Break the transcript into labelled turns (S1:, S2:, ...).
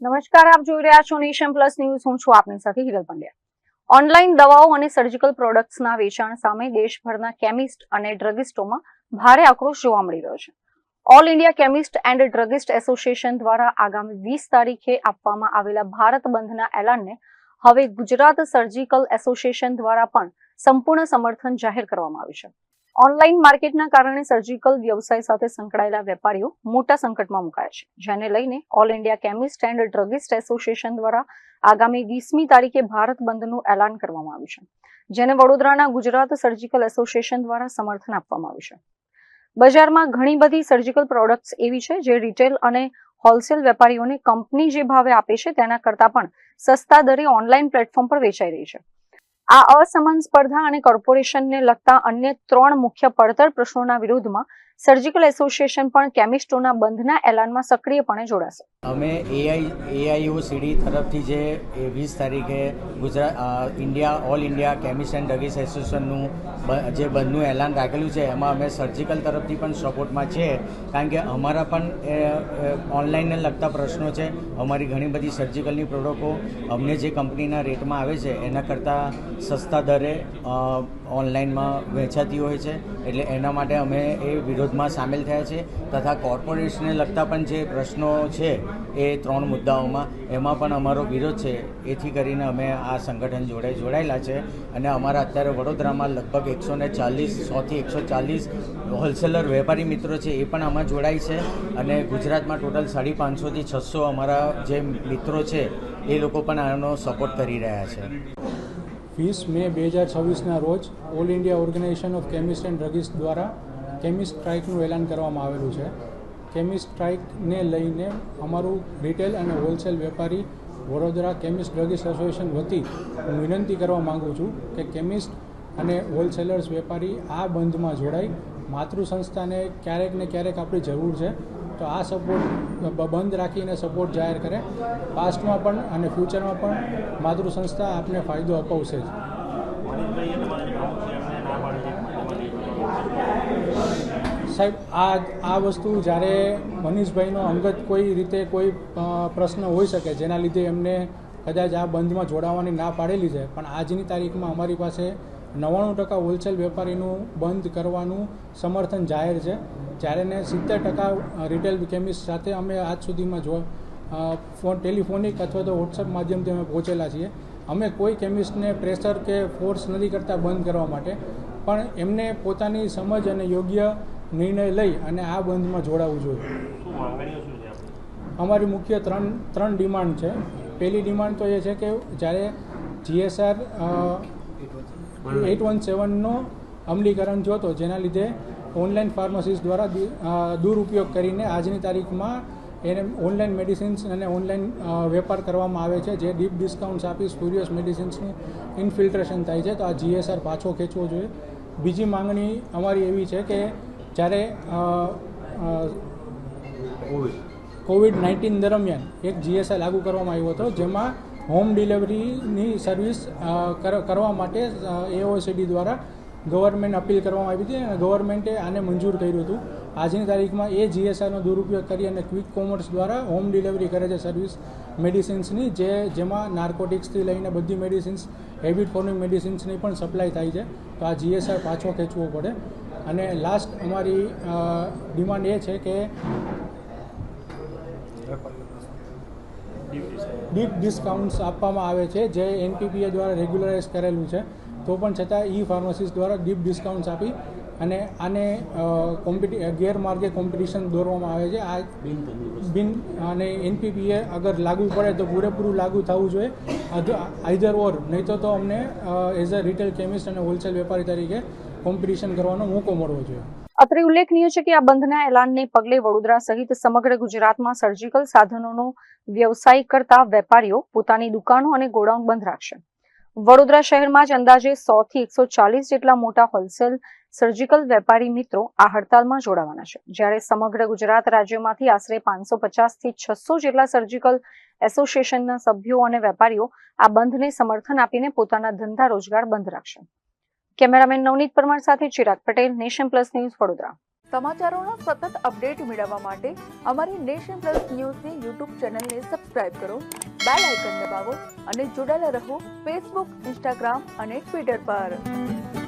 S1: નમસ્કાર, આપ જોઈ રહ્યા છો નેશન પ્લસ ન્યૂઝ. હું છું આપની સાથે હિરલ પંડ્યા. ઓનલાઈન દવાઓ અને સર્જિકલ પ્રોડક્ટ્સના વેચાણ સામે દેશભરના કેમિસ્ટ અને ડ્રગિસ્ટોમાં ભારે આક્રોશ જોવા મળી રહ્યો છે. All India chemist and druggist association દ્વારા આગામી 20 તારીખે આપવામાં આવેલા ભારત બંધના એલાનને હવે ગુજરાત સર્જિકલ એસોસિએશન દ્વારા પણ સંપૂર્ણ સમર્થન જાહેર કરવામાં આવ્યું છે. ઓનલાઈન માર્કેટના કારણે સર્જિકલ વ્યવસાય સાથે સંકળાયેલા વેપારીઓ મોટા સંકટમાં મુકાયા છે, જેને લઈને all India chemist and druggist association દ્વારા આગામી 20મી તારીખે ભારત બંધનું એલાન કરવામાં આવ્યું છે, જેને વડોદરાના ગુજરાત સર્જિકલ એસોસિએશન દ્વારા સમર્થન આપવામાં આવ્યું છે. બજારમાં ઘણી બધી સર્જિકલ પ્રોડક્ટ્સ એવી છે જે રિટેલ અને હોલસેલ વેપારીઓને કંપની જે ભાવે આપે છે તેના કરતાં પણ સસ્તા દરે ઓનલાઈન પ્લેટફોર્મ પર વેચાઈ રહી છે. આ અસમાન સ્પર્ધા અને કોર્પોરેશનને લગતા અન્ય 3 મુખ્ય પડતર પ્રશ્નોના વિરોધમાં સર્જિકલ એસોસિએશન પણ કેમિસ્ટોના બંધના એલાનમાં સક્રિયપણે જોડાશે.
S2: અમે એઆઈઓસીડી તરફથી જે 20 તારીખે all India chemist and druggist એસોસિએશનનું જે બંધનું એલાન રાખેલું છે, એમાં અમે સર્જિકલ તરફથી પણ સપોર્ટમાં છે, કારણ કે અમારા પણ ઓનલાઈનને લગતા પ્રશ્નો છે. અમારી ઘણી બધી સર્જિકલની પ્રોડક્ટો અમને જે કંપનીના રેટમાં આવે છે એના કરતાં સસ્તા દરે ઓનલાઈનમાં વેચાતી હોય છે, એટલે એના માટે અમે એ વિરોધમાં સામેલ થયા છે. તથા કોર્પોરેશનને લગતા પણ જે પ્રશ્નો છે એ 3 મુદ્દાઓમાં એમાં પણ અમારો વિરોધ છે. એથી કરીને અમે આ સંગઠન જોડે જોડાયેલા છે અને અમારા અત્યારે વડોદરામાં લગભગ 100થી 140 હોલસેલર વેપારી મિત્રો છે એ પણ આમાં જોડાય છે અને ગુજરાતમાં ટોટલ 550થી 600 અમારા જે મિત્રો છે એ લોકો પણ આનો સપોર્ટ કરી રહ્યા છે.
S3: 20 મે 2026ના રોજ all India organisation of chemist and druggist દ્વારા કેમિસ્ટ સ્ટ્રાઇકનું એલાન કરવામાં આવેલું છે. કેમિસ્ટ સ્ટ્રાઇકને લઈને અમારું રિટેલ અને હોલસેલ વેપારી વડોદરા કેમિસ્ટ ડ્રગિસ્ટ એસોસિએશન વતી હું વિનંતી કરવા માગું છું કે કેમિસ્ટ અને હોલસેલર્સ વેપારી આ બંધમાં જોડાઈ. માતૃ સંસ્થાને ક્યારેક ને ક્યારેક આપણી જરૂર છે, તો આ સપોર્ટ બંધ રાખીને સપોર્ટ જાહેર કરે. પાસ્ટમાં પણ અને ફ્યુચરમાં પણ માતૃ સંસ્થા આપને ફાયદો અપાવશે જ. સાહેબ, આ વસ્તુ જ્યારે મનીષભાઈનો અંગત કોઈ રીતે કોઈ પ્રશ્ન હોઈ શકે જેના લીધે એમને કદાચ આ બંધમાં જોડાવાની ના પાડેલી છે, પણ આજની તારીખમાં અમારી પાસે 99% હોલસેલ વેપારીનું બંધ કરવાનું સમર્થન જાહેર છે, જ્યારે ને 70% રિટેલ કેમિસ્ટ સાથે અમે આજ સુધીમાં ટેલિફોનિક અથવા તો વોટ્સઅપ માધ્યમથી અમે પહોંચેલા છીએ. અમે કોઈ કેમિસ્ટને પ્રેશર કે ફોર્સ નથી કરતા બંધ કરવા માટે, પણ એમને પોતાની સમજ અને યોગ્ય નિર્ણય લઈ અને આ બંધમાં જોડાવવું જોઈએ. અમારી મુખ્ય ત્રણ ડિમાન્ડ છે. પહેલી ડિમાન્ડ તો એ છે કે જ્યારે GSR 817નો અમલીકરણ થયો હતો, જેના લીધે ઓનલાઈન ફાર્મસીસ દ્વારા દુરુપયોગ કરીને આજની તારીખમાં એને ઓનલાઈન મેડિસિન્સ અને ઓનલાઈન વેપાર કરવામાં આવે છે, જે ડીપ ડિસ્કાઉન્ટ્સ આપી સ્પુરિયસ મેડિસિન્સનું ઇન્ફિલ્ટ્રેશન થાય છે. તો આ GSR પાછો ખેંચવો જોઈએ. બીજી માંગણી અમારી એવી છે કે જ્યારે COVID-19 દરમિયાન એક GSR લાગુ કરવામાં આવ્યો હતો, જેમાં હોમ ડિલિવરીની સર્વિસ કરવા માટે AOCD દ્વારા ગવર્મેન્ટ અપીલ કરવામાં આવી હતી અને ગવર્મેન્ટે આને મંજૂર કર્યું હતું. આજની તારીખમાં એ GSRનો દુરુપયોગ કરી અને ક્વિક કોમર્સ દ્વારા હોમ ડિલિવરી કરે છે સર્વિસ મેડિસિન્સની, જેમાં નાર્કોટિક્સથી લઈને બધી મેડિસિન્સ, હેબિટ ફોર્મિંગ મેડિસિન્સની પણ સપ્લાય થાય છે. તો આ GSR પાછો ખેંચવો પડે. અને લાસ્ટ અમારી ડિમાન્ડ એ છે કે ડીપ ડિસ્કાઉન્ટ્સ આપવામાં આવે છે, જે NPPA દ્વારા રેગ્યુલરાઇઝ કરેલું છે, તો પણ છતાં ફાર્મસીસ દ્વારા ડીપ ડિસ્કાઉન્ટ્સ આપી અને આને ગેરમાર્ગે કોમ્પિટિશન દોરવામાં આવે છે. આ અને NPPA અગર લાગુ પડે તો પૂરેપૂરું લાગુ થવું જોઈએ, આઈધર ઓર, નહીં તો અમને એઝ અ રિટેલ કેમિસ્ટ અને હોલસેલ વેપારી તરીકે કોમ્પિટિશન કરવાનો મોકો મળવો જોઈએ.
S1: અત્રે ઉલ્લેખનીય છે કે આ બંધના એલાનને પગલે વડોદરા સહિત સમગ્ર ગુજરાતમાં સર્જિકલ સાધનોનો વ્યવસાય કરતા વેપારીઓ પોતાની દુકાનો અને ગોડાઉન બંધ રાખશે. વડોદરા શહેરમાં જ અંદાજે 100થી 140 જેટલા મોટા હોલસેલ સર્જિકલ વેપારી મિત્રો આ હડતાલમાં જોડાવાના છે, જ્યારે સમગ્ર ગુજરાત રાજ્યમાંથી આશરે 550થી 600 જેટલા સર્જિકલ એસોસિએશનના સભ્યો અને વેપારીઓ આ બંધને સમર્થન આપીને પોતાના ધંધા રોજગાર બંધ રાખશે. કેમેરામેન નવનીત પરમાર સાથે Chirag Patel, Nation Plus News, Vadodara.
S4: સમાચારોના સતત અપડેટ મેળવવા માટે અમારી નેશન પ્લસ ન્યૂઝની યુટ્યુબ ચેનલને સબસ્ક્રાઇબ કરો, બેલ આઇકન દબાવો અને જોડાયેલા રહો ફેસબુક, ઇન્સ્ટાગ્રામ અને ટ્વિટર પર.